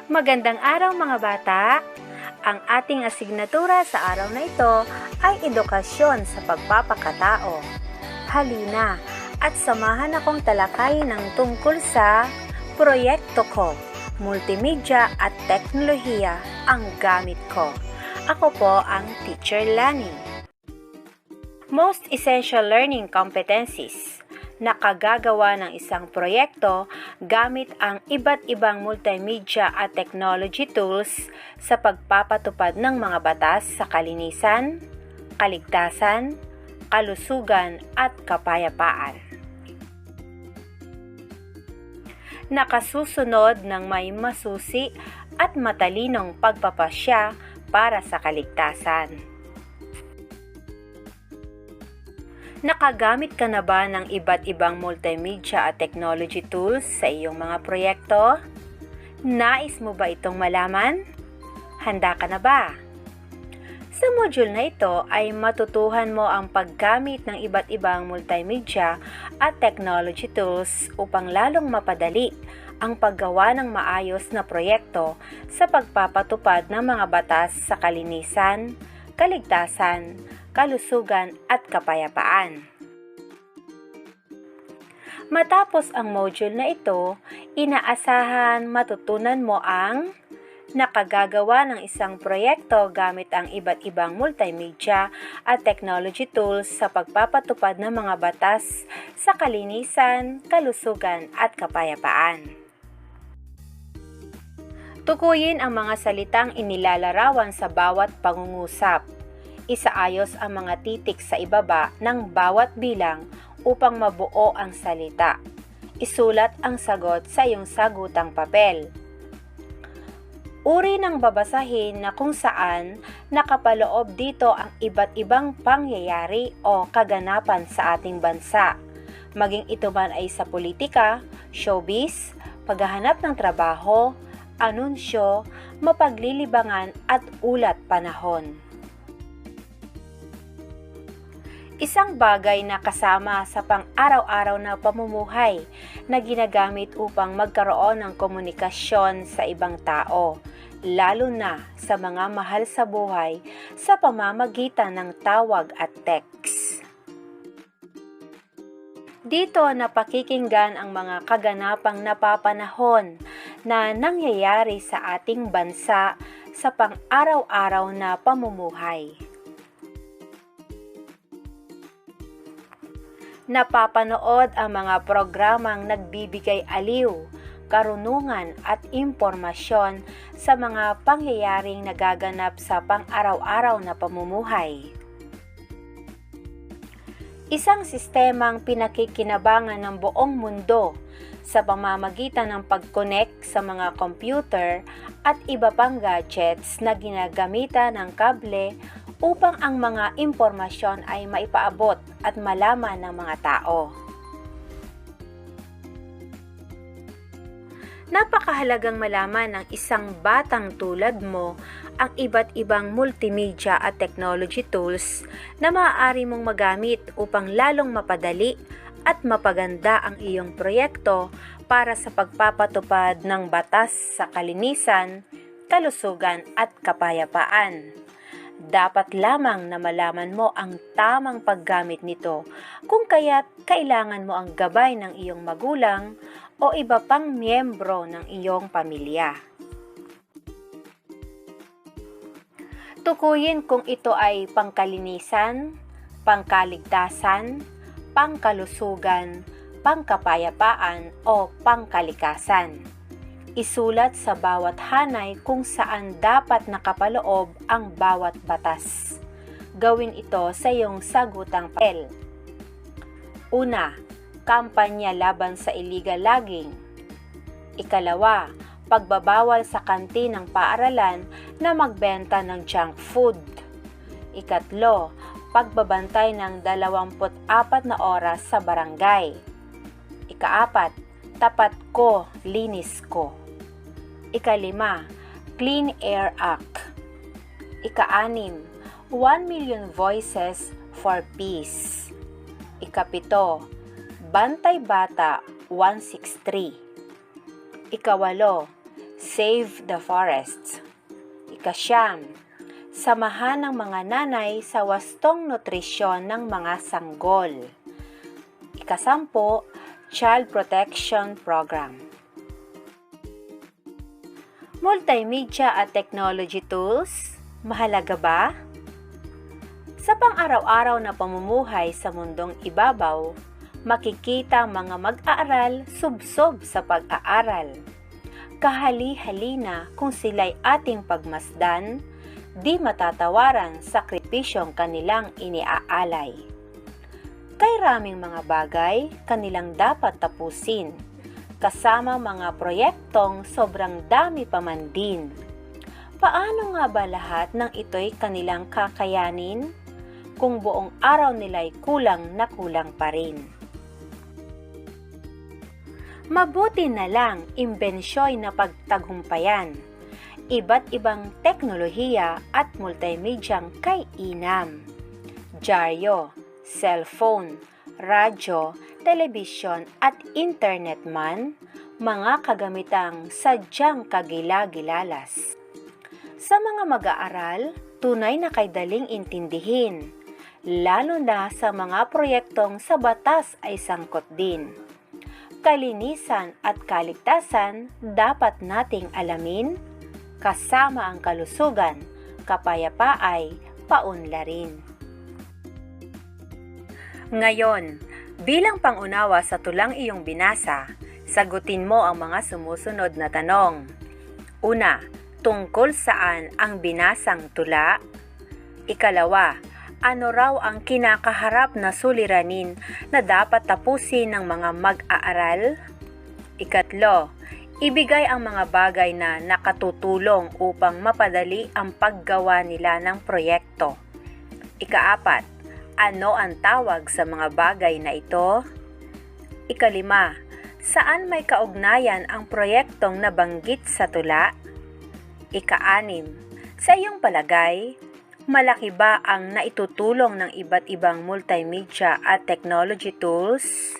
Magandang araw mga bata! Ang ating asignatura sa araw na ito ay edukasyon sa pagpapakatao. Halina at samahan akong talakayin ng tungkol sa proyekto ko, multimedia at teknolohiya ang gamit ko. Ako po ang Teacher Lani. Most essential learning competencies. Nakagagawa ng isang proyekto gamit ang iba't ibang multimedia at technology tools sa pagpapatupad ng mga batas sa kalinisan, kaligtasan, kalusugan at kapayapaan. Nakasusunod ng may masusi at matalinong pagpapasya para sa kaligtasan. Nakagamit ka na ba ng iba't ibang multimedia at technology tools sa iyong mga proyekto? Nais mo ba itong malaman? Handa ka na ba? Sa module na ito ay matutuhan mo ang paggamit ng iba't ibang multimedia at technology tools upang lalong mapadali ang paggawa ng maayos na proyekto sa pagpapatupad ng mga batas sa kalinisan, kaligtasan, kalusugan at kapayapaan. Matapos ang module na ito, inaasahan matutunan mo ang nakagagawa ng isang proyekto gamit ang iba't ibang multimedia at technology tools sa pagpapatupad ng mga batas sa kalinisan, kalusugan at kapayapaan. Tukuyin ang mga salitang inilalarawan sa bawat pangungusap. Isaayos ang mga titik sa ibaba ng bawat bilang upang mabuo ang salita. Isulat ang sagot sa iyong sagutang papel. Uri ng babasahin na kung saan nakapaloob dito ang iba't ibang pangyayari o kaganapan sa ating bansa, maging ito man ay sa politika, showbiz, paghahanap ng trabaho, anunsyo, mapaglilibangan at ulat panahon. Isang bagay na kasama sa pang-araw-araw na pamumuhay na ginagamit upang magkaroon ng komunikasyon sa ibang tao, lalo na sa mga mahal sa buhay sa pamamagitan ng tawag at text. Dito napakikinggan ang mga kaganapang napapanahon na nangyayari sa ating bansa sa pang-araw-araw na pamumuhay. Napapanood ang mga programang nagbibigay aliw, karunungan at impormasyon sa mga pangyayaring nagaganap sa pang-araw-araw na pamumuhay. Isang sistemang pinakikinabangan ng buong mundo sa pamamagitan ng pag-connect sa mga computer at iba pang gadgets na ginagamitan ng kable upang ang mga impormasyon ay maipaabot at malaman ng mga tao. Napakahalagang malaman ng isang batang tulad mo ang iba't ibang multimedia at technology tools na maaari mong magamit upang lalong mapadali at mapaganda ang iyong proyekto para sa pagpapatupad ng batas sa kalinisan, kalusugan at kapayapaan. Dapat lamang na malaman mo ang tamang paggamit nito, kung kaya't kailangan mo ang gabay ng iyong magulang o iba pang miyembro ng iyong pamilya. Tukuyin kung ito ay pangkalinisan, pangkaligtasan, pangkalusugan, pangkapayapaan o pangkalikasan. Isulat sa bawat hanay kung saan dapat nakapaloob ang bawat batas. Gawin ito sa iyong sagutang papel. Una, kampanya laban sa illegal logging. Ikalawa, pagbabawal sa kantinang paaralan na magbenta ng junk food. Ikatlo, pagbabantay ng 24 na oras sa barangay. Ikaapat, tapat ko, linis ko. Ikalima, Clean Air Act. Ika-6, 1 million voices for peace. Ikapito, Bantay Bata 163. Ika-8, Save the Forests. 9. Samahan ng mga nanay sa wastong nutrisyon ng mga sanggol. 10. Child Protection Program. Multimedia at technology tools, mahalaga ba? Sa pang-araw-araw na pamumuhay sa mundong ibabaw, makikita mga mag-aaral subsob sa pag-aaral. Kahali-halina kung sila'y ating pagmasdan, di matatawaran sakripisyong kanilang iniaalay. Kay raming mga bagay kanilang dapat tapusin, kasama mga proyektong sobrang dami pa man din. Paano nga ba lahat ng ito'y kanilang kakayanin kung buong araw nila'y kulang na kulang pa rin? Mabuti na lang imbensyo'y na pagtagumpayan, iba't ibang teknolohiya at multimedyang kay-inam, dyaryo, cellphone, radyo, telebisyon at internet man, mga kagamitang sadyang kagila-gilalas. Sa mga mag-aaral, tunay na kay daling intindihin, lalo na sa mga proyektong sa batas ay sangkot din. Kalinisan at kaligtasan dapat nating alamin, kasama ang kalusugan, kapayapaay, paunlarin. Ngayon, bilang pangunawa sa tulang iyong binasa, sagutin mo ang mga sumusunod na tanong. Una, tungkol saan ang binasang tula? 2, ano raw ang kinakaharap na suliranin na dapat tapusin ng mga mag-aaral? 3, ibigay ang mga bagay na nakatutulong upang mapadali ang paggawa nila ng proyekto. 4, ano ang tawag sa mga bagay na ito? 5, saan may kaugnayan ang proyektong nabanggit sa tula? 6, sa iyong palagay, malaki ba ang naitutulong ng iba't ibang multimedia at technology tools?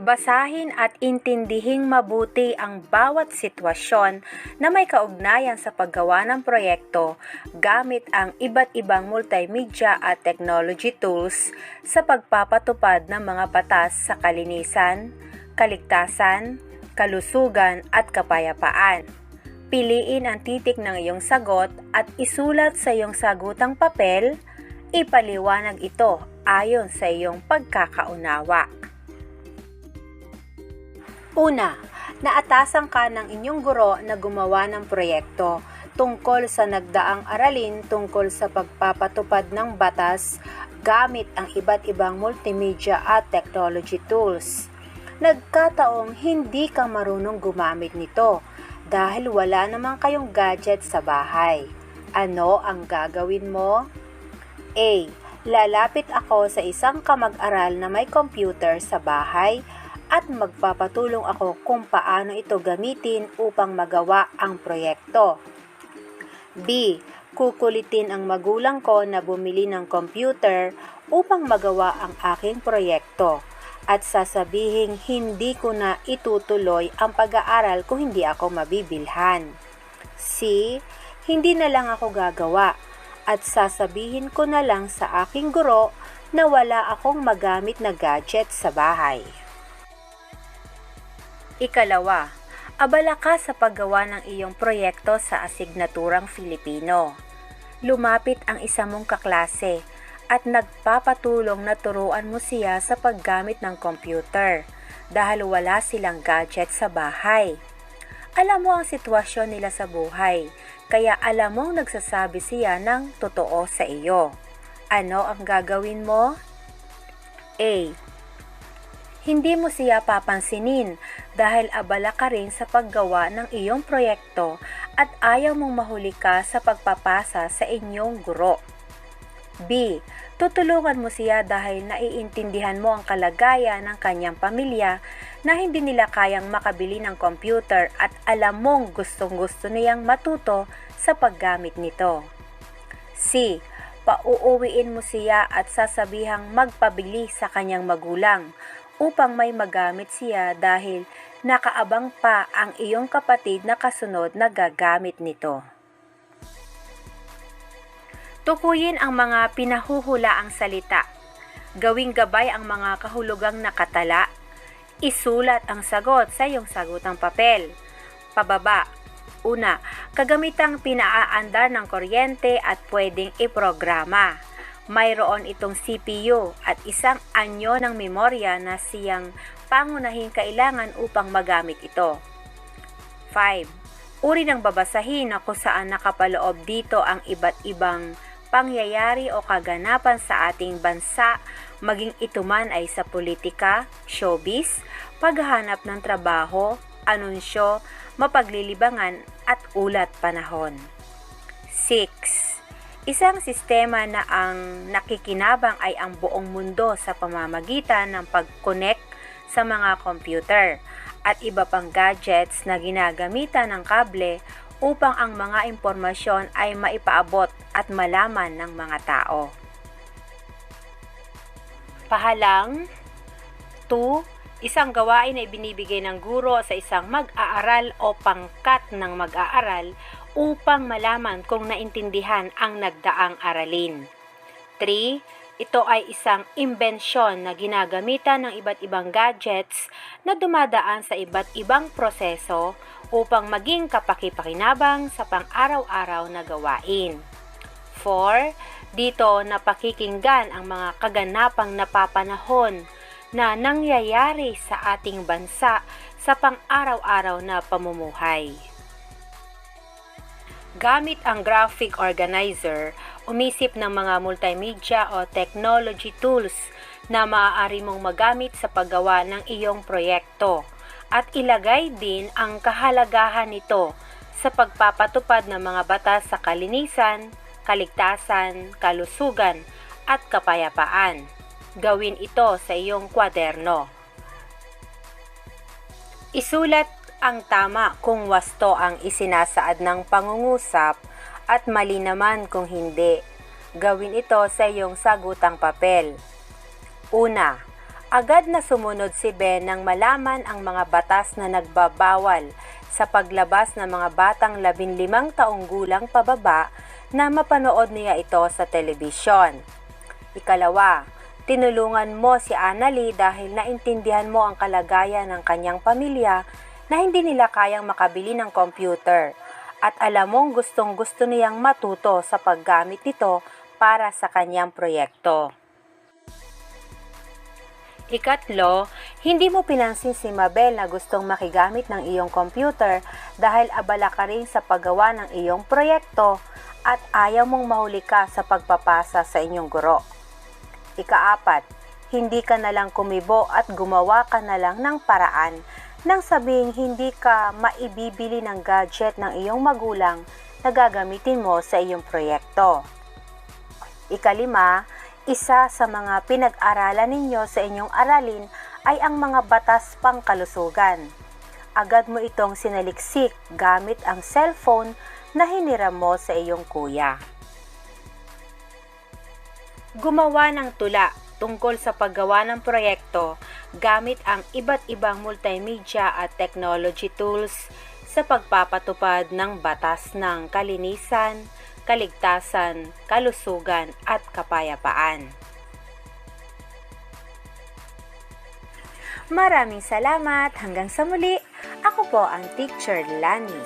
Basahin at intindihing mabuti ang bawat sitwasyon na may kaugnayan sa paggawa ng proyekto gamit ang iba't ibang multimedia at technology tools sa pagpapatupad ng mga batas sa kalinisan, kaligtasan, kalusugan at kapayapaan. Piliin ang titik ng iyong sagot at isulat sa iyong sagutang papel. Ipaliwanag ito ayon sa iyong pagkakaunawa. Una, naatasan ka ng inyong guro na gumawa ng proyekto tungkol sa nagdaang aralin tungkol sa pagpapatupad ng batas gamit ang iba't ibang multimedia at technology tools. Nagkataong hindi ka marunong gumamit nito dahil wala naman kayong gadget sa bahay. Ano ang gagawin mo? A. Lalapit ako sa isang kamag-aral na may computer sa bahay at magpapatulong ako kung paano ito gamitin upang magawa ang proyekto. B. Kukulitin ang magulang ko na bumili ng computer upang magawa ang aking proyekto. At sasabihin hindi ko na itutuloy ang pag-aaral kung hindi ako mabibilhan. C. Hindi na lang ako gagawa at sasabihin ko na lang sa aking guro na wala akong magamit na gadget sa bahay. 2, abala ka sa paggawa ng iyong proyekto sa asignaturang Filipino. Lumapit ang isa mong kaklase at nagpapatulong na turuan mo siya sa paggamit ng computer dahil wala silang gadget sa bahay. Alam mo ang sitwasyon nila sa buhay, kaya alam mong nagsasabi siya ng totoo sa iyo. Ano ang gagawin mo? A. Hindi mo siya papansinin dahil abala ka rin sa paggawa ng iyong proyekto at ayaw mong mahuli ka sa pagpapasa sa inyong guro. B. Tutulungan mo siya dahil naiintindihan mo ang kalagayan ng kanyang pamilya na hindi nila kayang makabili ng computer at alam mong gustong-gusto niyang matuto sa paggamit nito. C. Pauuwiin mo siya at sasabihang magpabili sa kanyang magulang upang may magamit siya dahil nakaabang pa ang iyong kapatid na kasunod na gagamit nito. Tukuyin ang mga pinahuhulaang salita. Gawing gabay ang mga kahulugang nakatala. Isulat ang sagot sa iyong sagutang papel. Pababa. Una, kagamitang pinaaandar ng kuryente at pwedeng iprograma. Mayroon itong CPU at isang anyo ng memorya na siyang pangunahing kailangan upang magamit ito. 5. Uri ng babasahin na kung saan nakapaloob dito ang iba't ibang pangyayari o kaganapan sa ating bansa, maging ito man ay sa politika, showbiz, paghahanap ng trabaho, anunsyo, mapaglilibangan at ulat panahon. 6. Isang sistema na ang nakikinabang ay ang buong mundo sa pamamagitan ng pag-connect sa mga computer at iba pang gadgets na ginagamitan ng kable upang ang mga impormasyon ay maipaabot at malaman ng mga tao. Pahalang 2. Isang gawain na ibinibigay ng guro sa isang mag-aaral o pangkat ng mag-aaral upang malaman kung naintindihan ang nagdaang aralin. 3. Ito ay isang imbensyon na ginagamitan ng iba't ibang gadgets na dumadaan sa iba't ibang proseso upang maging kapaki-pakinabang sa pang-araw-araw na gawain. 4. Dito napakikinggan ang mga kaganapang napapanahon na nangyayari sa ating bansa sa pang-araw-araw na pamumuhay. Gamit ang graphic organizer, umisip ng mga multimedia o technology tools na maaari mong magamit sa paggawa ng iyong proyekto at ilagay din ang kahalagahan nito sa pagpapatupad ng mga batas sa kalinisan, kaligtasan, kalusugan at kapayapaan. Gawin ito sa iyong kwaderno. Isulat ang tama kung wasto ang isinasaad ng pangungusap at mali naman kung hindi. Gawin ito sa iyong sagutang papel. Una, agad na sumunod si Ben nang malaman ang mga batas na nagbabawal sa paglabas ng mga batang 15 taong gulang pababa na mapanood niya ito sa telebisyon. Ikalawa, tinulungan mo si Annalie dahil naintindihan mo ang kalagayan ng kanyang pamilya na hindi nila kayang makabili ng computer at alam mong gustong-gusto niyang matuto sa paggamit nito para sa kanyang proyekto. Ikatlo, hindi mo pinansin si Mabel na gustong makigamit ng iyong computer dahil abala ka rin sa paggawa ng iyong proyekto at ayaw mong mahuli ka sa pagpapasa sa inyong guro. Ikaapat, hindi ka nalang kumibo at gumawa ka na lang ng paraan nang sabihing hindi ka maibibili ng gadget ng iyong magulang na gagamitin mo sa iyong proyekto. Ikalima, isa sa mga pinag-aralan ninyo sa inyong aralin ay ang mga batas pangkalusugan. Agad mo itong sinaliksik gamit ang cellphone na hiniram mo sa iyong kuya. Gumawa ng tula tungkol sa paggawa ng proyekto gamit ang iba't ibang multimedia at technology tools sa pagpapatupad ng batas ng kalinisan, kaligtasan, kalusugan at kapayapaan. Maraming salamat. Hanggang sa muli, ako po ang Teacher Lani.